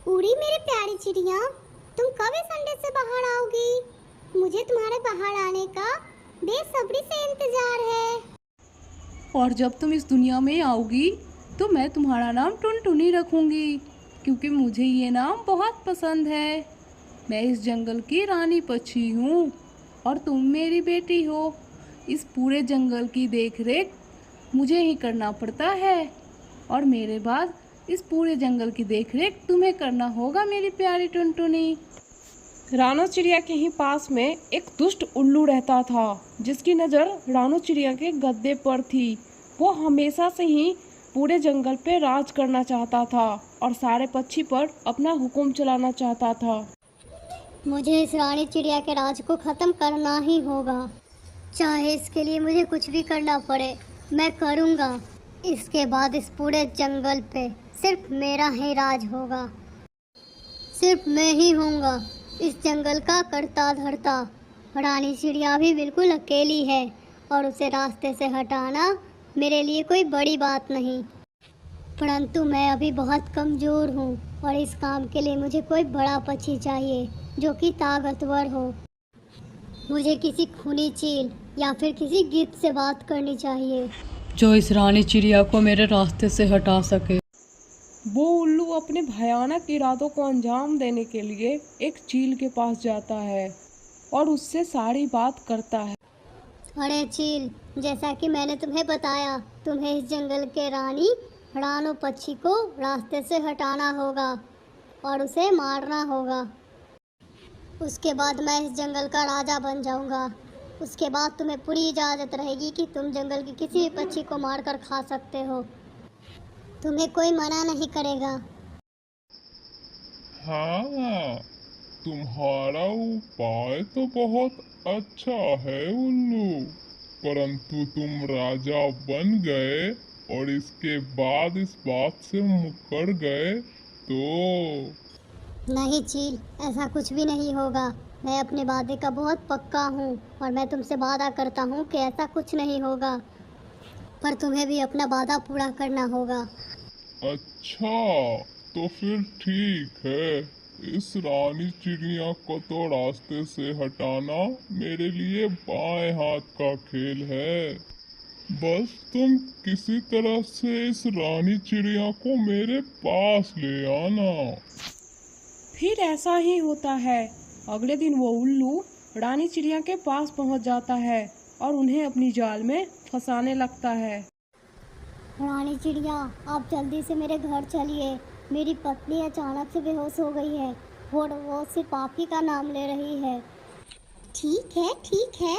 उड़ी मेरी प्यारी चिड़िया, तुम कब इस अंडे से बाहर आओगी? मुझे तुम्हारे बाहर आने का बेसब्री से इंतजार है। और जब तुम इस दुनिया में आओगी तो मैं तुम्हारा नाम टुनटुनी रखूंगी, क्योंकि मुझे ये नाम बहुत पसंद है। मैं इस जंगल की रानी पक्षी हूँ और तुम मेरी बेटी हो। इस पूरे जंगल की देखरेख मुझे ही करना पड़ता है और मेरे बाद इस पूरे जंगल की देखरेख तुम्हें करना होगा मेरी प्यारी टुनटुनी। रानो चिड़िया के ही पास में एक दुष्ट उल्लू रहता था, जिसकी नज़र रानो चिड़िया के गद्दे पर थी। वो हमेशा से ही पूरे जंगल पे राज करना चाहता था और सारे पक्षी पर अपना हुक्म चलाना चाहता था। मुझे इस रानी चिड़िया के राज को खत्म करना ही होगा, चाहे इसके लिए मुझे कुछ भी करना पड़े, मैं करूँगा। इसके बाद इस पूरे जंगल पे सिर्फ मेरा ही राज होगा, सिर्फ मैं ही होऊंगा इस जंगल का करता धरता। रानी चिड़िया भी बिल्कुल अकेली है और उसे रास्ते से हटाना मेरे लिए कोई बड़ी बात नहीं, परंतु मैं अभी बहुत कमज़ोर हूँ और इस काम के लिए मुझे कोई बड़ा पक्षी चाहिए जो कि ताकतवर हो। मुझे किसी खूनी चील या फिर किसी गिद्ध से बात करनी चाहिए जो इस रानी चिड़िया को मेरे रास्ते से हटा सके। वो उल्लू अपने भयानक इरादों को अंजाम देने के लिए एक चील के पास जाता है और उससे सारी बात करता है। अरे चील, जैसा कि मैंने तुम्हें बताया, तुम्हें इस जंगल के रानी रानो पक्षी को रास्ते से हटाना होगा और उसे मारना होगा। उसके बाद मैं इस जंगल का राजा बन जाऊंगा। उसके बाद तुम्हें पूरी इजाज़त रहेगी कि तुम जंगल के किसी भी पक्षी को मारकर खा सकते हो, तुम्हें कोई मना नहीं करेगा। हाँ, तुम्हारा उपाय तो बहुत अच्छा है उल्लू, परंतु तुम राजा बन गए और इसके बाद इस बात से मुकर गए तो। नहीं चील, ऐसा कुछ भी नहीं होगा। मैं अपने वादे का बहुत पक्का हूँ और मैं तुमसे वादा करता हूँ कि ऐसा कुछ नहीं होगा, पर तुम्हें भी अपना वादा पूरा करना होगा। अच्छा, तो फिर ठीक है। इस रानी चिड़िया को तो रास्ते से हटाना मेरे लिए बाएं हाथ का खेल है। बस तुम किसी तरह से इस रानी चिड़िया को मेरे पास ले आना। फिर ऐसा ही होता है। अगले दिन वो उल्लू रानी चिड़िया के पास पहुंच जाता है और उन्हें अपनी जाल में फंसाने लगता है। रानी चिड़िया, आप जल्दी से मेरे घर चलिए। मेरी पत्नी अचानक से बेहोश हो गई है और वो सिर्फ आप ही का नाम ले रही है। ठीक है,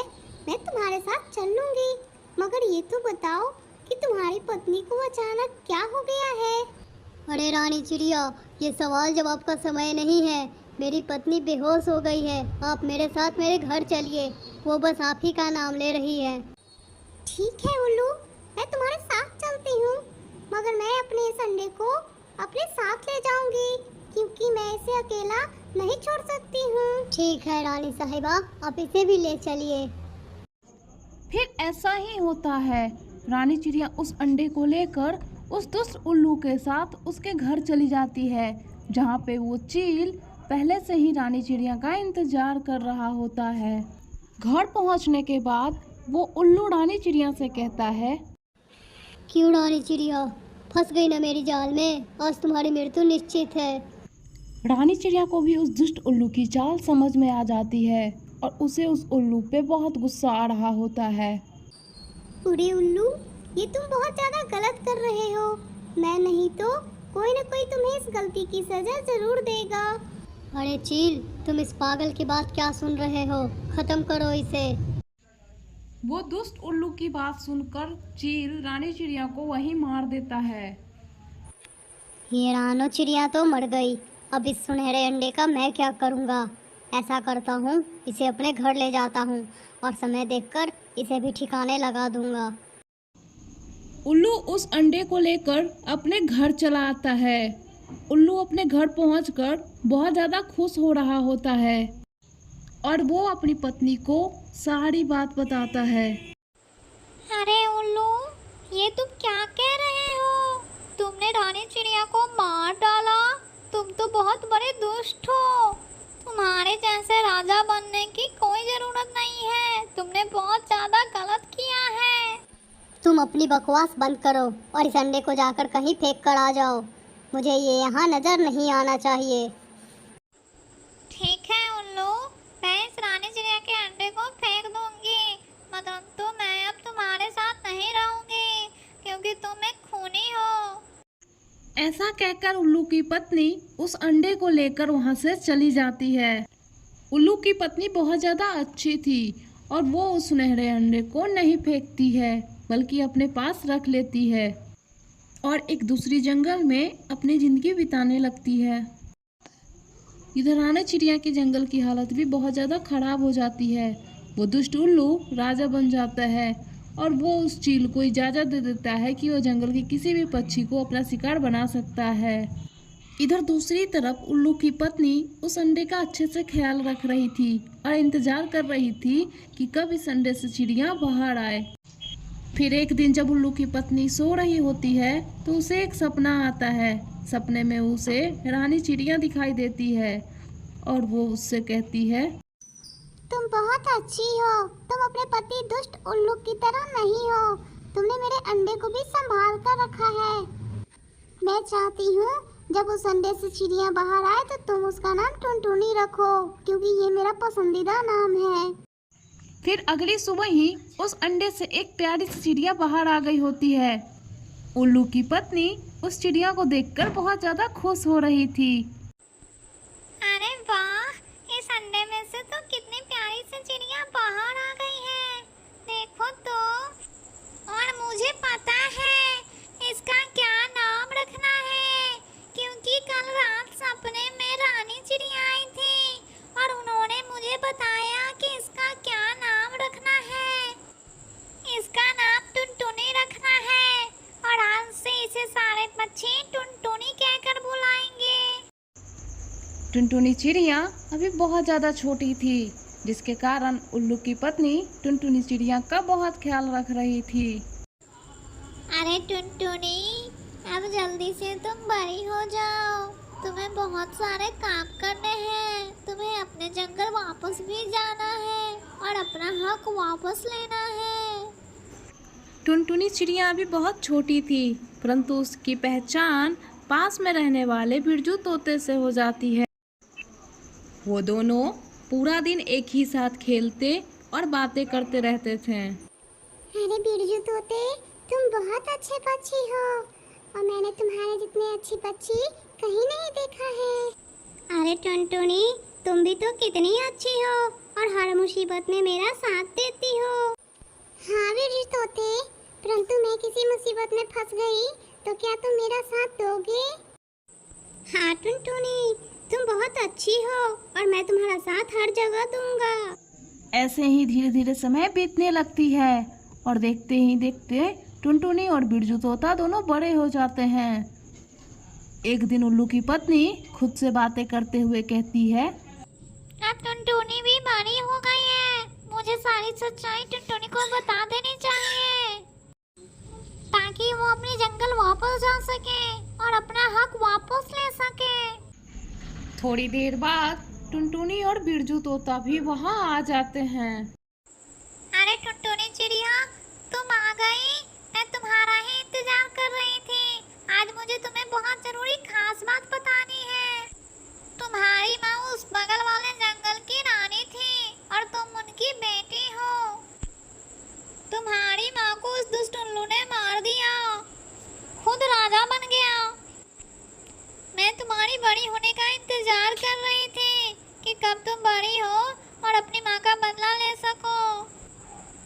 मैं तुम्हारे साथ चल लूँगी, मगर ये तो बताओ कि तुम्हारी पत्नी को अचानक क्या हो गया है? अरे रानी चिड़िया, ये सवाल जवाब का समय नहीं है। मेरी पत्नी बेहोश हो गई है, आप मेरे साथ मेरे घर चलिए, वो बस आप ही का नाम ले रही है। ठीक है उल्लू, मैं तुम्हारे साथ चलती हूँ, मगर मैं अपने इस अंडे को अपने साथ ले जाऊंगी, क्योंकि मैं इसे अकेला नहीं छोड़ सकती हूँ। ठीक है रानी साहिबा, आप इसे भी ले चलिए। फिर ऐसा ही होता है। रानी चिड़िया उस अंडे को लेकर उस दुष्ट उल्लू के साथ उसके घर चली जाती है, जहाँ पे वो चील पहले से ही रानी चिड़िया का इंतजार कर रहा होता है। घर पहुँचने के बाद वो उल्लू रानी चिड़िया से कहता है, क्यों रानी चिड़िया, फंस गई ना मेरी जाल में? आज तुम्हारी मृत्यु निश्चित है। रानी चिड़िया को भी उस दुष्ट उल्लू की चाल समझ में आ जाती है और उसे उस उल्लू पे बहुत गुस्सा आ रहा होता है। अरे उल्लू, ये तुम बहुत ज़्यादा गलत कर रहे हो। मैं नहीं तो कोई ना कोई तुम्हें इस गलती की सज़ा ज़रूर देगा। अरे चील, तुम इस पागल की बात क्या सुन रहे हो? ख़त्म करो इसे। वो दुष्ट उल्लू की बात सुनकर चील रानी चिड़िया को वहीं मार देता है। ये रानो चिड़िया तो मर गई, अब इस सुनहरे अंडे का मैं क्या करूँगा? ऐसा करता हूँ, इसे अपने घर ले जाता हूँ और समय देखकर इसे भी ठिकाने लगा दूँगा। उल्लू उस अंडे को लेकर अपने घर चला आता है। उल्लू अपने घर पहुंचकर बहुत ज़्यादा खुश हो रहा होता है और वो अपनी पत्नी को सारी बात बताता है। अरे उल्लू, ये तुम क्या कह रहे हो? तुमने रानी चिड़िया को मार डाला। तुम तो बहुत बड़े दुष्ट हो। तुम्हारे जैसे राजा बनने की कोई जरूरत नहीं है। तुमने बहुत ज्यादा गलत किया है। तुम अपनी बकवास बंद करो और इस अंडे को जाकर कहीं फेंक कर आ जाओ। मुझे ये यहाँ नजर नहीं आना चाहिए। ठीक है उल्लू, मैं इस रानी चिड़िया के अंडे को फेंक दूंगी, परंतु मैं अब तुम्हारे साथ नहीं रहूंगी क्योंकि तुम एक खूनी हो। ऐसा कहकर उल्लू की पत्नी उस अंडे को लेकर वहाँ से चली जाती है। उल्लू की पत्नी बहुत ज़्यादा अच्छी थी और वो उस सुनहरे अंडे को नहीं फेंकती है बल्कि अपने पास रख लेती है और एक दूसरी जंगल में अपनी ज़िंदगी बिताने लगती है। इधर रानी चिड़िया के जंगल की हालत भी बहुत ज़्यादा ख़राब हो जाती है। वो दुष्ट उल्लू राजा बन जाता है और वो उस चील को इजाज़त दे देता है कि वो जंगल के किसी भी पक्षी को अपना शिकार बना सकता है। इधर दूसरी तरफ उल्लू की पत्नी उस अंडे का अच्छे से ख्याल रख रही थी और इंतज़ार कर रही थी कि कब इस अंडे से चिड़िया बाहर आए। फिर एक दिन जब उल्लू की पत्नी सो रही होती है तो उसे एक सपना आता है। सपने में उसे रानी चिड़िया दिखाई देती है और वो उससे कहती है, तुम बहुत अच्छी हो। तुम अपने पति दुष्ट उल्लू की तरह नहीं हो। तुमने मेरे अंडे को भी संभाल कर रखा है। मैं चाहती हूँ जब उस अंडे से चिड़िया बाहर आए तो तुम उसका नाम टुनटुनी रखो, क्योंकि ये मेरा पसंदीदा नाम है। फिर अगली सुबह ही उस अंडे से एक प्यारी सी चिड़िया बाहर आ गई होती है। उल्लू की पत्नी उस चिड़िया को देखकर बहुत ज़्यादा खुश हो रही थी। अरे वाह, इस अंडे में से तो कितनी प्यारी सी चिड़िया बाहर आ गई है, देखो तो। और मुझे पता है इसका क्या नाम रखना है, क्योंकि कल रात सपने में रानी चिड़िया आई थी और उन्होंने मुझे बताया कि इसका क्या नाम रखना है। इसका नाम टुनटुनी रखना है और आज से इसे सारे पक्षी टुनटुनी कहकर बुलाएंगे। टुनटुनी चिड़िया अभी बहुत ज़्यादा छोटी थी, जिसके कारण उल्लू की पत्नी टुनटुनी चिड़िया का बहुत ख्याल रख रही थी। अरे टुनटुनी, अब जल्दी से तुम बड़ी हो जाओ। तुम्हें बहुत सारे काम करने हैं। तुम्हें अपने जंगल वापस भी जाना है और अपना हक वापस लेना है। टुनटुनी चिड़िया अभी बहुत छोटी थी, परंतु उसकी पहचान पास में रहने वाले बिरजू तोते से हो जाती है। वो दोनों पूरा दिन एक ही साथ खेलते और बातें करते रहते थे। अरे बिरजू तोते, तुम बहुत अच्छे पक्षी हो और मैंने तुम्हारे जितने अच्छी पक्षी कहीं नहीं देखा है। अरे टुनटुनी, तुम भी तो कितनी अच्छी हो और हर मुसीबत में मेरा साथ देती हो। हाँ बिरजू तोते, परंतु मैं किसी मुसीबत में फंस गई तो क्या तुम मेरा साथ दोगे? हाँ टुनटुनी, तुम बहुत अच्छी हो और मैं तुम्हारा साथ हर जगह दूंगा। ऐसे ही धीरे धीरे समय बीतने लगती है और देखते ही देखते टुनटुनी और बिरजू तोता दोनों बड़े हो जाते हैं। एक दिन उल्लू की पत्नी खुद से बातें करते हुए कहती है, अब टुनटुनी भी बड़ी हो गई है। मुझे सारी सच्चाई टुनटुनी को बता देनी चाहिए ताकि वो अपने जंगल वापस जा सके और अपना हक वापस ले सके। थोड़ी देर बाद टुनटुनी और बिरजू तोता भी वहाँ आ जाते हैं। अरे टुनटुनी चिड़िया, तुम आ गई। मैं तुम्हारा ही इंतजार कर रही थी। आज मुझे तुम्हें बहुत जरूरी खास बात बतानी है। तुम्हारी माँ उस बगल वाले जंगल की रानी थी और तुम उनकी बेटी हो। तुम्हारी माँ को उस दुष्ट उल्लू ने मार दिया, खुद राजा बन गया। मैं तुम्हारी बड़ी होने का इंतजार कर रही थी कि कब तुम बड़ी हो और अपनी माँ का बदला ले सको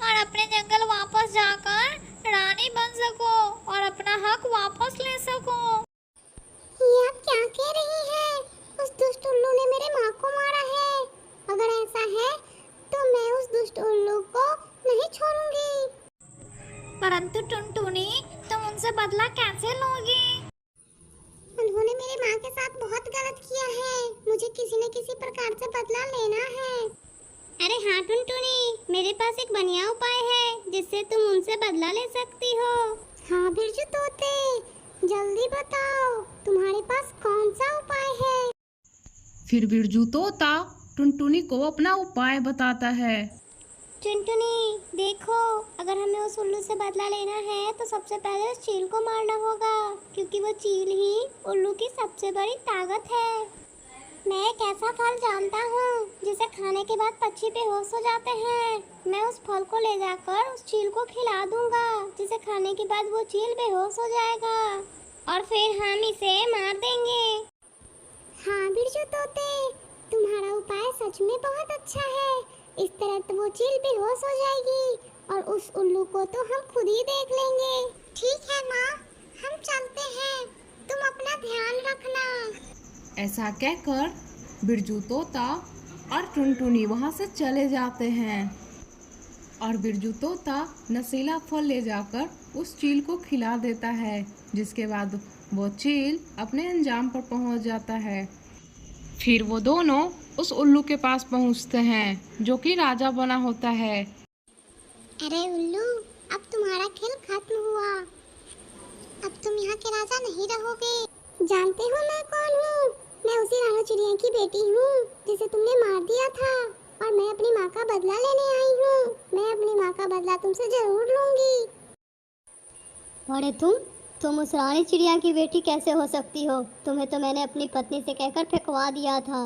और अपने जंगल वापस जाकर रानी बन सको और अपना हक वापस ले सको। ये आप क्या कह रही हैं? उस दुष्ट उल्लू ने मेरे माँ को मारा है। अगर ऐसा है तो मैं उस दुष्ट उल्लू को नहीं छोड़ूंगी। परंतु टुनटुनी, तुम उनसे बदला कैसे लोगी? उन्होंने मेरे माँ के साथ बहुत गलत किया है। मुझे किसी न किसी प्रकार से बदला लेना है। अरे हाँ टुनटुनी, मेरे पास एक बढ़िया उपाय है जिससे तुम उनसे बदला ले सकती हो। हाँ बिरजू तोते, जल्दी बताओ तुम्हारे पास कौन सा उपाय है? फिर बिरजू तोता टुनटुनी को अपना उपाय बताता है। टुनटुनी देखो, अगर हमें उस उल्लू से बदला लेना है तो सबसे पहले उस चील को मारना होगा, क्योंकि वो चील ही उल्लू की सबसे बड़ी ताकत है। मैं एक ऐसा फल जानता हूँ जिसे खाने के बाद पक्षी बेहोश हो जाते हैं। मैं उस फल को ले जाकर उस चील को खिला दूंगा, जिसे खाने के बाद वो चील बेहोश हो जाएगा और फिर हम इसे मार देंगे। हाँ बिरजू तोते, तुम्हारा उपाय सच में बहुत अच्छा है। इस तरह तो वो चील बेहोश हो जाएगी और उस उल्लू को तो हम खुद ही देख लेंगे। ठीक है माँ, हम चलते हैं, तुम अपना ध्यान रखना। ऐसा कहकर बिरजू तोता और टुनटुनी वहाँ से चले जाते हैं और बिरजू तोता नशीला फल ले जाकर उस चील को खिला देता है, जिसके बाद वो चील अपने अंजाम पर पहुँच जाता है। फिर वो दोनों उस उल्लू के पास पहुँचते हैं, जो कि राजा बना होता है। अरे उल्लू, अब तुम्हारा खेल खत्म हुआ। अब तुम यहाँ के राजा नहीं रहोगे। जानते हो मैं कौन हूँ? मैं उसी रानो चिड़िया की बेटी हूँ जिसे तुमने मार दिया था, और मैं अपनी माँ का बदला लेने आई हूँ। मैं अपनी माँ का बदला तुमसे जरूर लूंगी। अरे तुम उस रानी चिड़िया की बेटी कैसे हो सकती हो? तुम्हें तो मैंने अपनी पत्नी से कहकर फेंकवा दिया था।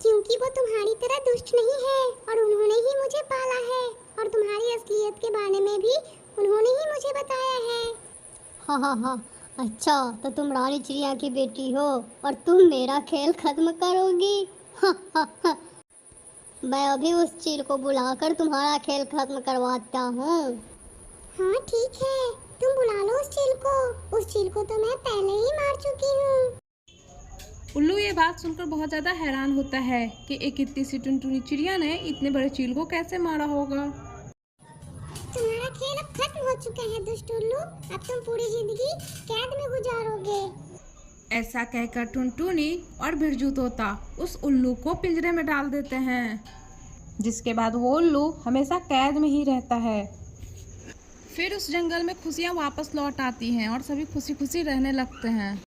क्योंकि वो तुम्हारी तरह दुष्ट नहीं है और उन्होंने ही मुझे पाला है, और तुम्हारी असलियत के बारे में भी उन्होंने ही मुझे बताया है। हाँ हाँ हाँ, अच्छा तो तुम रानी चिड़िया की बेटी हो और तुम मेरा खेल खत्म करोगी। हाँ हाँ हाँ, मैं अभी उस चील को बुलाकर तुम्हारा खेल खत्म करवाता हूँ। हाँ ठीक है, तुम बुला लो उस चील को। उस चील को तो मैं पहले ही मार चुकी हूँ। उल्लू ये बात सुनकर बहुत ज़्यादा हैरान होता है कि एक इतनी सी टुनटुनी चिड़िया ने इतने बड़े चील को कैसे मारा होगा। तुम्हारा खेल अब खत्म हो चुका है दुष्ट उल्लू। अब तुम पूरी जिंदगी कैद में गुजारोगे। ऐसा कहकर टुनटुनी और बिरजू तोता उस उल्लू को पिंजरे में डाल देते हैं, जिसके बाद वो उल्लू हमेशा कैद में ही रहता है। फिर उस जंगल में खुशियाँ वापस लौट आती हैं और सभी खुशी खुशी रहने लगते हैं।